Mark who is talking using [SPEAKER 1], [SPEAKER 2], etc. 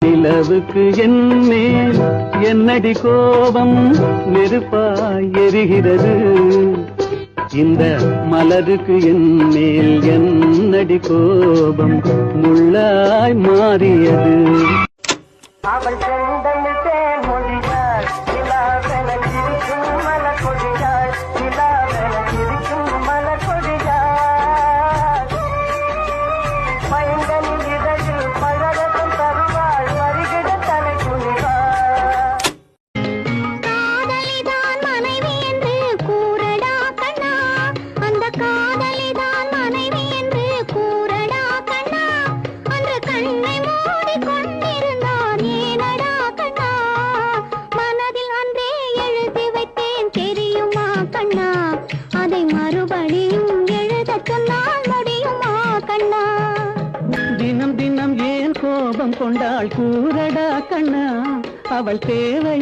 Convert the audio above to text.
[SPEAKER 1] நிலவுக்கு என்னேல் என்னடி கோபம் நெருப்பாய் எரிகிறது இந்த மலருக்கு என்னேல் என்னடி கோபம் முள்ளாய் மாறியது
[SPEAKER 2] அவள் செந்தமிழ் தேன் மொழியாள் நிலாவென சிரிக்கும் மலர் கொடியாள் நிலாவென சிரிக்கும் மலர் கொடியாள் பைந்தனின் இதழில் பழரசம் தருவாள் வருகிற தலை குனிவாள்
[SPEAKER 3] காதலிதான் மனைவி என்று கூறடா கண்ணா அந்த காதலிதான் மனைவி என்று கூறடா கண்ணா அன்று கண்ணை மூடி கொண்டிருந்தான் ஏனடா கண்ணா மனதில் அன்றே எழுதி வைத்தேன் தெரியுமா கண்ணா அதை மறுபடியும் எழுதச் சொன்னால் முடியுமா கண்ணா
[SPEAKER 1] தினம் தினம் ஏன் கோபம் கொண்டாள் கூறடா கண்ணா அவள் தேவை